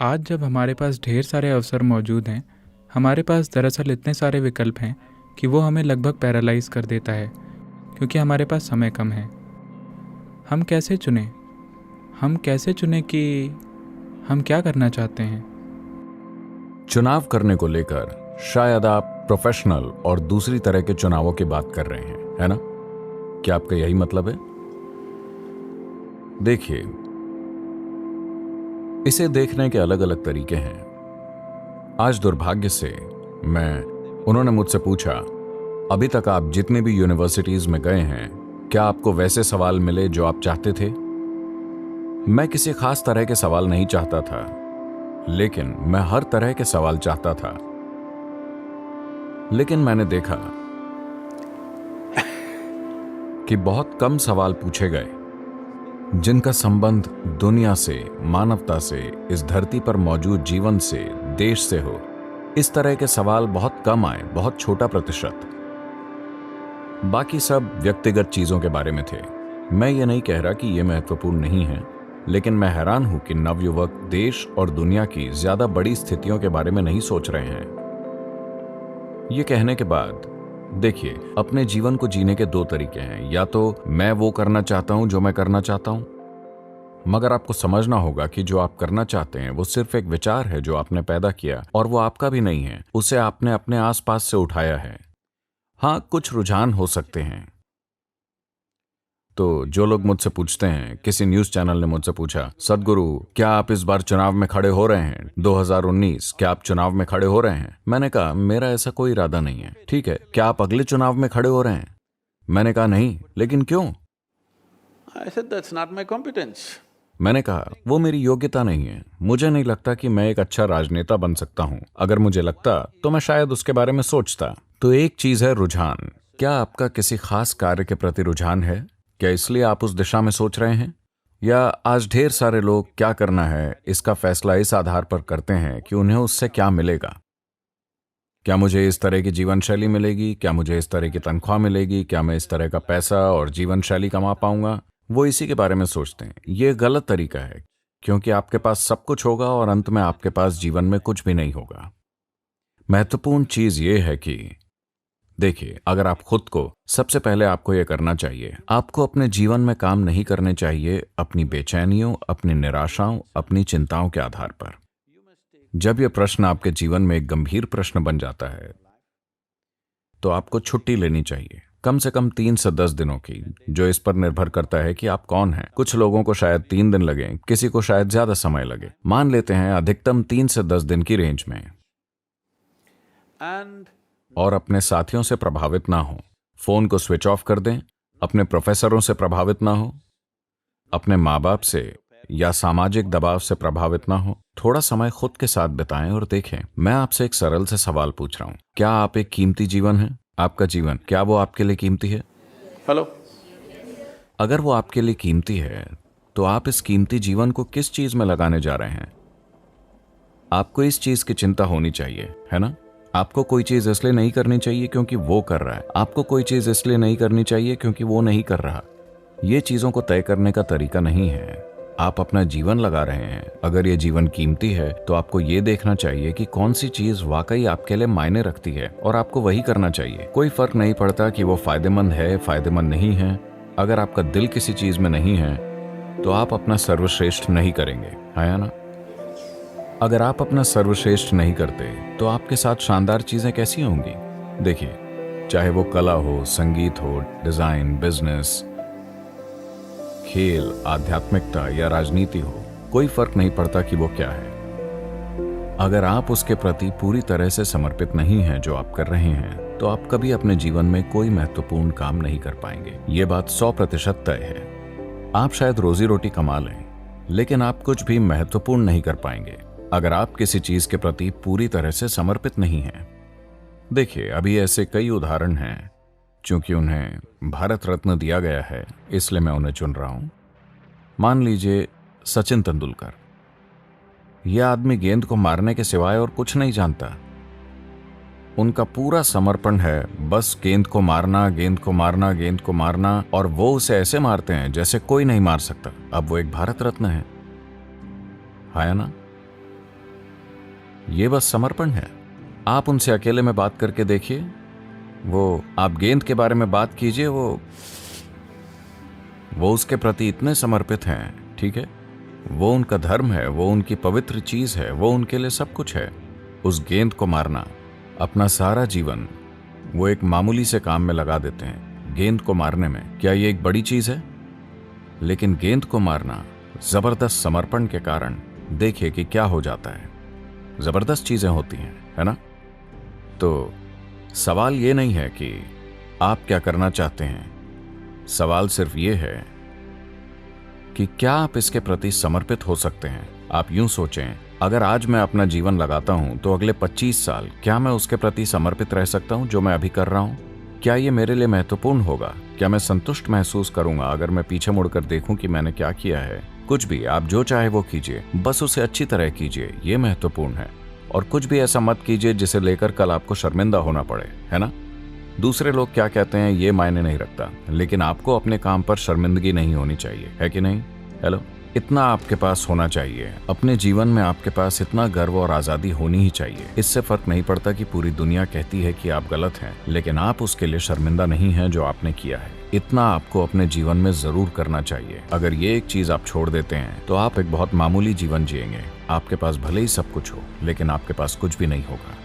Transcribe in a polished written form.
आज जब हमारे पास ढेर सारे अवसर मौजूद हैं, हमारे पास दरअसल इतने सारे विकल्प हैं कि वो हमें लगभग पैरालाइज कर देता है, क्योंकि हमारे पास समय कम है। हम कैसे चुनें? हम कैसे चुनें कि हम क्या करना चाहते हैं? चुनाव करने को लेकर शायद आप प्रोफेशनल और दूसरी तरह के चुनावों की बात कर रहे हैं, है ना? क्या आपका यही मतलब है? देखिए, इसे देखने के अलग अलग तरीके हैं। आज दुर्भाग्य से उन्होंने मुझसे पूछा, अभी तक आप जितनी भी यूनिवर्सिटीज में गए हैं, क्या आपको वैसे सवाल मिले जो आप चाहते थे? मैं किसी खास तरह के सवाल नहीं चाहता था, लेकिन मैं हर तरह के सवाल चाहता था। लेकिन मैंने देखा कि बहुत कम सवाल पूछे गए जिनका संबंध दुनिया से, मानवता से, इस धरती पर मौजूद जीवन से, देश से हो। इस तरह के सवाल बहुत कम आए, बहुत छोटा प्रतिशत। बाकी सब व्यक्तिगत चीजों के बारे में थे। मैं ये नहीं कह रहा कि ये महत्वपूर्ण नहीं है, लेकिन मैं हैरान हूं कि नवयुवक देश और दुनिया की ज्यादा बड़ी स्थितियों के बारे में नहीं सोच रहे हैं। ये कहने के बाद देखिए, अपने जीवन को जीने के दो तरीके हैं। या तो मैं वो करना चाहता हूं जो मैं करना चाहता हूं, मगर आपको समझना होगा कि जो आप करना चाहते हैं वो सिर्फ एक विचार है जो आपने पैदा किया, और वो आपका भी नहीं है। उसे आपने अपने आसपास से उठाया है। हाँ, कुछ रुझान हो सकते हैं। तो जो लोग मुझसे पूछते हैं, किसी न्यूज चैनल ने मुझसे पूछा, सदगुरु क्या आप इस बार चुनाव में खड़े हो रहे हैं? 2019 क्या आप चुनाव में खड़े हो रहे हैं? मैंने कहा, मेरा ऐसा कोई इरादा नहीं है। ठीक है, क्या आप अगले चुनाव में खड़े हो रहे हैं? मैंने कहा, नहीं। लेकिन क्यों? I said, that's not my competence. मैंने कहा, वो मेरी योग्यता नहीं है। मुझे नहीं लगता कि मैं एक अच्छा राजनेता बन सकता हूं। अगर मुझे लगता तो मैं शायद उसके बारे में सोचता। तो एक चीज है रुझान। क्या आपका किसी खास कार्य के प्रति रुझान है? क्या इसलिए आप उस दिशा में सोच रहे हैं? या आज ढेर सारे लोग क्या करना है इसका फैसला इस आधार पर करते हैं कि उन्हें उससे क्या मिलेगा? क्या मुझे इस तरह की जीवन शैली मिलेगी? क्या मुझे इस तरह की तनख्वाह मिलेगी? क्या मैं इस तरह का पैसा और जीवन शैली कमा पाऊंगा? वो इसी के बारे में सोचते हैं। ये गलत तरीका है, क्योंकि आपके पास सब कुछ होगा और अंत में आपके पास जीवन में कुछ भी नहीं होगा। महत्वपूर्ण चीज ये है कि देखिए, अगर आप खुद को, सबसे पहले आपको यह करना चाहिए, आपको अपने जीवन में काम नहीं करने चाहिए अपनी बेचैनियों, अपनी निराशाओं, अपनी चिंताओं के आधार पर। जब यह प्रश्न आपके जीवन में एक गंभीर प्रश्न बन जाता है, तो आपको छुट्टी लेनी चाहिए, कम से कम 3 से 10 दिनों की, जो इस पर निर्भर करता है कि आप कौन हैं। कुछ लोगों को शायद 3 दिन लगे, किसी को शायद ज्यादा समय लगे। मान लेते हैं अधिकतम 3 से 10 दिन की रेंज में। और अपने साथियों से प्रभावित ना हो। फोन को स्विच ऑफ कर दें। अपने प्रोफेसरों से प्रभावित ना हो। अपने माँ बाप से या सामाजिक दबाव से प्रभावित ना हो। थोड़ा समय खुद के साथ बिताएं और देखें। मैं आपसे एक सरल से सवाल पूछ रहा हूं, क्या आप एक कीमती जीवन है? आपका जीवन, क्या वो आपके लिए कीमती है? हेलो। अगर वो आपके लिए कीमती है, तो आप इस कीमती जीवन को किस चीज में लगाने जा रहे हैं? आपको इस चीज की चिंता होनी चाहिए, है ना? आपको कोई चीज इसलिए नहीं करनी चाहिए क्योंकि वो कर रहा है। आपको कोई चीज इसलिए नहीं करनी चाहिए क्योंकि वो नहीं कर रहा। ये चीजों को तय करने का तरीका नहीं है। आप अपना जीवन लगा रहे हैं। अगर ये जीवन कीमती है, तो आपको ये देखना चाहिए कि कौन सी चीज वाकई आपके लिए मायने रखती है, और आपको वही करना चाहिए। कोई फर्क नहीं पड़ता कि वो फायदेमंद है, फायदेमंद नहीं है। अगर आपका दिल किसी चीज में नहीं है, तो आप अपना सर्वश्रेष्ठ नहीं करेंगे, है ना? अगर आप अपना सर्वश्रेष्ठ नहीं करते, तो आपके साथ शानदार चीजें कैसी होंगी? देखिए, चाहे वो कला हो, संगीत हो, डिजाइन, बिजनेस, खेल, आध्यात्मिकता या राजनीति हो, कोई फर्क नहीं पड़ता कि वो क्या है। अगर आप उसके प्रति पूरी तरह से समर्पित नहीं हैं जो आप कर रहे हैं, तो आप कभी अपने जीवन में कोई महत्वपूर्ण काम नहीं कर पाएंगे। ये बात 100% तय है। आप शायद रोजी रोटी कमा लें, लेकिन आप कुछ भी महत्वपूर्ण नहीं कर पाएंगे अगर आप किसी चीज के प्रति पूरी तरह से समर्पित नहीं हैं। देखिए, अभी ऐसे कई उदाहरण हैं। चूंकि उन्हें भारत रत्न दिया गया है, इसलिए मैं उन्हें चुन रहा हूं। मान लीजिए सचिन तेंदुलकर। यह आदमी गेंद को मारने के सिवाय और कुछ नहीं जानता। उनका पूरा समर्पण है बस गेंद को मारना, गेंद को मारना, गेंद को मारना, और वो उसे ऐसे मारते हैं जैसे कोई नहीं मार सकता। अब वो एक भारत रत्न है ना? ये बस समर्पण है। आप उनसे अकेले में बात करके देखिए, वो आप गेंद के बारे में बात कीजिए, वो उसके प्रति इतने समर्पित हैं, ठीक है? वो उनका धर्म है, वो उनकी पवित्र चीज है, वो उनके लिए सब कुछ है। उस गेंद को मारना, अपना सारा जीवन वो एक मामूली से काम में लगा देते हैं, गेंद को मारने में। क्या ये एक बड़ी चीज है? लेकिन गेंद को मारना जबरदस्त समर्पण के कारण देखिए कि क्या हो जाता है। जबरदस्त चीजें होती हैं, है ना? तो सवाल ये नहीं है कि आप क्या करना चाहते हैं, सवाल सिर्फ ये है कि क्या आप इसके प्रति समर्पित हो सकते हैं। आप यूं सोचें, अगर आज मैं अपना जीवन लगाता हूं तो अगले 25 साल क्या मैं उसके प्रति समर्पित रह सकता हूं जो मैं अभी कर रहा हूं? क्या ये मेरे लिए महत्वपूर्ण होगा? क्या मैं संतुष्ट महसूस करूंगा अगर मैं पीछे मुड़कर देखूं कि मैंने क्या किया है? कुछ भी, आप जो चाहे वो कीजिए, बस उसे अच्छी तरह कीजिए, ये महत्वपूर्ण है। और कुछ भी ऐसा मत कीजिए जिसे लेकर कल आपको शर्मिंदा होना पड़े, है ना? दूसरे लोग क्या कहते हैं ये मायने नहीं रखता, लेकिन आपको अपने काम पर शर्मिंदगी नहीं होनी चाहिए, है कि नहीं? हेलो, इतना आपके पास होना चाहिए। अपने जीवन में आपके पास इतना गर्व और आजादी होनी ही चाहिए। इससे फर्क नहीं पड़ता कि पूरी दुनिया कहती है कि आप गलत हैं, लेकिन आप उसके लिए शर्मिंदा नहीं हैं जो आपने किया है। इतना आपको अपने जीवन में जरूर करना चाहिए। अगर ये एक चीज आप छोड़ देते हैं तो आप एक बहुत मामूली जीवन जिएंगे। आपके पास भले ही सब कुछ हो, लेकिन आपके पास कुछ भी नहीं होगा।